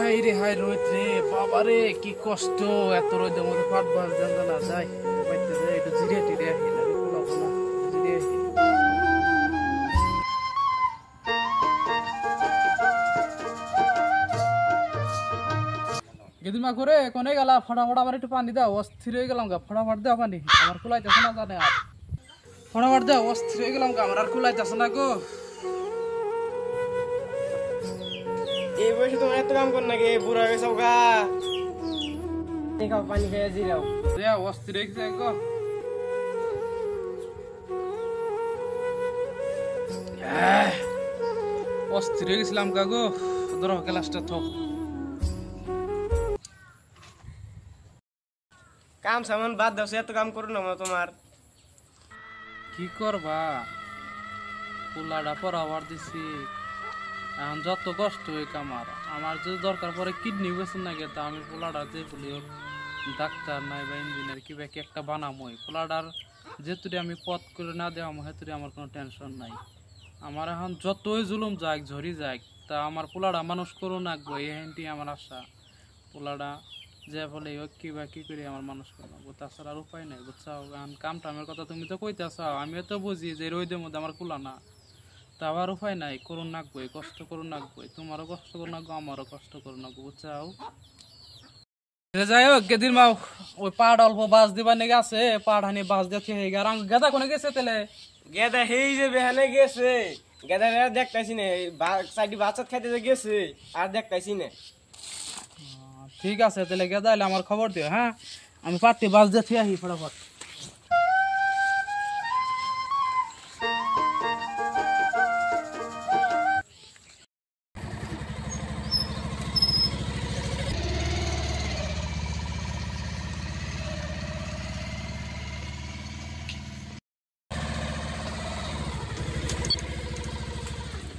high রে high রোদ রে বাবা রে কি কষ্ট এত রোদের মধ্যে পাট বাস জানলা না যায় বাইতে যায় একটু জিরে টিরে আসি না বলাবো না জিরে আসি গেদিমা করে কোনে গেলা ফটাফট আবার একটু পানি দাও অস্থির হয়ে গেলাম গা ফটাফট দাও পানি আমার কুলাইতেছে না জানে আর ফটাফট দাও অস্থির হয়ে গেলাম গা আমার আর কুলাইতেছে না গো এই বয়সে তোমার এত কাম কর নাকি বুড়া হয়ে যাও গা খাও পানি খেয়ে যাও রে অস্থির হয়ে গেছে গো অস্থির হয়ে গেছিলাম গা গো ধরো ক্লাসটা থোক কাম সামান বাদ দাও এত কাম করো না তোমার কি করবা পোলাটা পরাবার দিছি এখন যত কষ্ট হই কামার আমার যদি দরকার পরে কিডনি বেছেন না গেতা আমি পোলাটা যে বলি ডাক্তার নাই বা ইঞ্জিনিয়ার কিবা কি একটা বানামই পোলাটার যেতুরি আমি পথ করে না দেওয়া হেতুরি আমার কোনো টেনশন নাই আমার এখন যতই জুলুম যাক ঝরি যাক তা আমার পোলাটা মানুষ করো নাকবো এই হ্যান্টি আমার আশা পোলাটা যে বলে কিবা কি করে আমার মানুষ করবো তাছাড়া আর উপায় নাই বুঝছাও এখন কাম টামের কথা তুমি তো কইতেছ আমিও তো বুঝি যে রোদের মধ্যে আমার কুলা না তা আবার উপায় নাই করুন নাকবই কষ্ট করুন নাকবই তোমারও কষ্ট করুন নাকবো আমারও কষ্ট করুন নাকবো বুঝছাও যাই হোক গেদির মাও ওই পাড় অল্প বাস দিবার নিয়ে গেছে পাড় হানি বাস দিয়ে হয়ে গেল গেদা কোনে গেছে তেলে গেদা হেই যে বেহানে গেছে গেদা দেখতেছি না সাইডে বাচ্চা খাইতে গেছে আর দেখতেছি না ঠিক আছে তাহলে গেদা এলে আমার খবর দিও হ্যাঁ আমি পাড়তে বাস দিয়ে আহি ফটাফট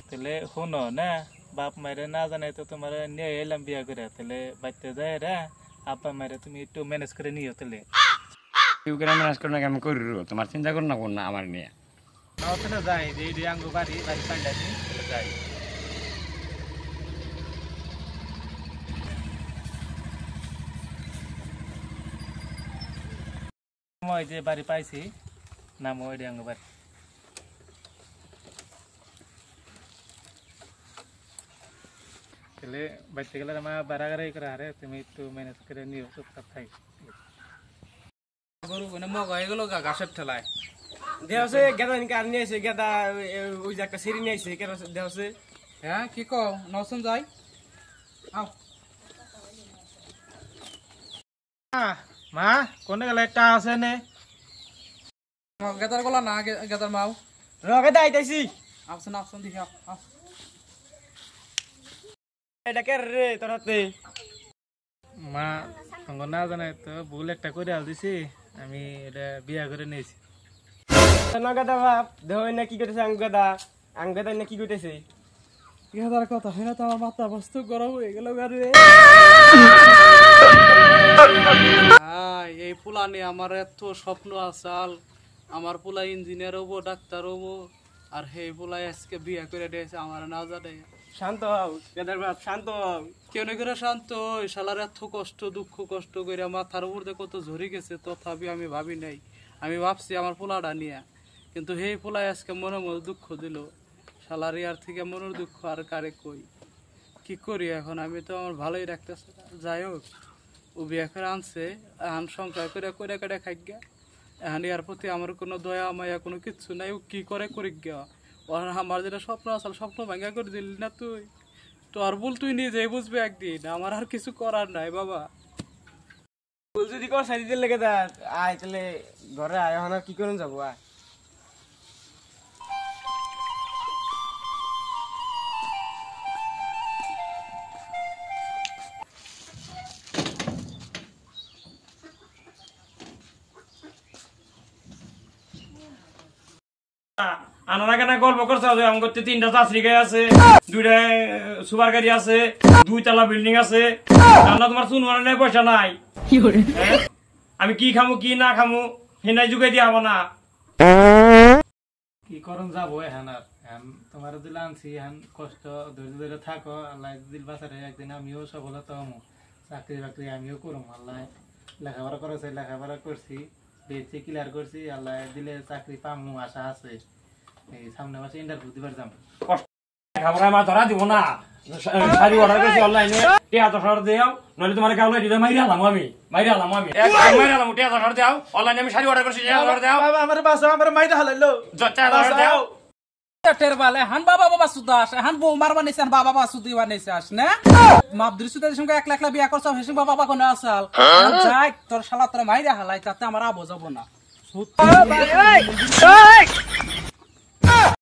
তাহলে শুনো না বাপ মায়ের না জানাই তো তোমার নিয়ে এলাম বিয়া করে তাহলে বাড়িতে যায় রা আব্বা মায়ের তুমি একটু ম্যানেজ করে নিও তাহলে কেউ করে ম্যানেজ করে নাকি আমি করি তোমার চিন্তা করো না কোন না আমার নিয়ে নাও তাহলে যাই যে এই আঙ্গু বাড়ি বাড়ি পাল্টাছি যাই সময় যে বাড়ি পাইছি নাম ওই আঙ্গু বাড়ি তাহলে বাড়িতে গেলে আমার বাড়াগাড়ি করে হারে তুমি একটু ম্যানেজ করে নিও চুপচাপ থাই গরু মানে মগ হয়ে গেল ঘাসের ঠেলায় দেহসে গেদা কার নিয়ে এসে গেদা ওই যে একটা সিঁড়ি নিয়ে এসে কেন দেহসে হ্যাঁ কি কও নসন যাই আও মা কোনে গেলে একটা আছে নে গেদার গলা না গেদার মাও গেদা আইতাছি আপসন আপসন দেখি আও এটা কে রে তোর হাতে মা সঙ্গ না জানাই তো ভুল একটা করে আল দিছি আমি এটা বিয়া করে নিয়েছি না গেদা বাপ দেহ না কি করতেছে আঙ্গেদা না কি করতেছে গেদার কথা হয় না তো আমার মাথা বস্তু গরম হয়ে গেল গাড়ি এই পোলা নিয়ে আমার এত স্বপ্ন আসাল আমার পোলা ইঞ্জিনিয়ার হবো ডাক্তার হবো আর হে পোলা আজকে বিয়া করে দিয়েছে আমার না জানে শান্ত হও গেদার বাপ শান্ত হও কেন করে শান্ত ওই শালার এত কষ্ট দুঃখ কষ্ট করে মাথার উপর দিয়ে কত ঝরে গেছে তথাপি আমি ভাবি নাই আমি ভাবছি আমার পোলাটা নিয়ে কিন্তু সেই পোলাই আজকে মনে মনে দুঃখ দিল শালার ইয়ার থেকে মনের দুঃখ আর কারে কই কি করি এখন আমি তো আমার ভালোই রাখতেছি যাই হোক ও বিয়া করে আনছে এখন সংসার করে করে কেটে খাই গা এখন ইয়ার প্রতি আমার কোনো দয়া মায়া কোনো কিচ্ছু নাই ও কি করে করি গা ওর আমার যেটা স্বপ্ন আসল স্বপ্ন ভাঙ্গা করে দিলি না তুই তোর ভুল তুই নিজেই বুঝবি একদিন আমার আর কিছু করার নাই বাবা ভুল যদি কর সাইড দিলে গেদা আয় তাহলে ঘরে আয় এখন আর কি করুন যাবো আয় আনারা কেন গল্প করছে আমার 3টা চাষরি গাড়ি আছে 2টা সুপার গাড়ি আছে 2 তলা বিল্ডিং আছে রান্না তোমার শুনবার পয়সা নাই আমি কি খামু কি না খামু হেনাই যুগে দিয়ে হবো না কি করুন যাবো এখন আর এখন তোমার দিলে আনছি এখন কষ্ট ধৈর্য ধরে থাকো আল্লাহ দিল বাসারে একদিন আমিও সফলতা হমু চাকরি বাকরি আমিও করুম আল্লাহ লেখাপড়া করেছে লেখাপড়া করছি বেশি ক্লিয়ার করছি আল্লাহ দিলে চাকরি পামু আশা আছে এই সামনে মাসে ইন্টারভিউ দিবার যাবো খাবার আমার ধরা দিব না শাড়ি অর্ডার করেছি অনলাইনে টিয়া 10,000 দেও নইলে তোমার গাউলে দিলে মাইরালাম আমি একদম মাইরালাম টিয়া 10,000 দাও অনলাইনে আমি শাড়ি অর্ডার করেছি 1000 দাও বাবা আমার বাসা আমার মাইরা হালাইলো 4000 দাও টের বালে হান বাবা বাবা সুদাস হান বউ মার বানাইছেন বাবা বাবা সুদি বানাইছাস না মাবদুর সুদের সঙ্গে এক লাখ বিয়া করছ হেসিং বাবা বাবা কোন আসাল যাই তোর শালা তোর মাইরা হালাই তাতে আমার আবো যাব না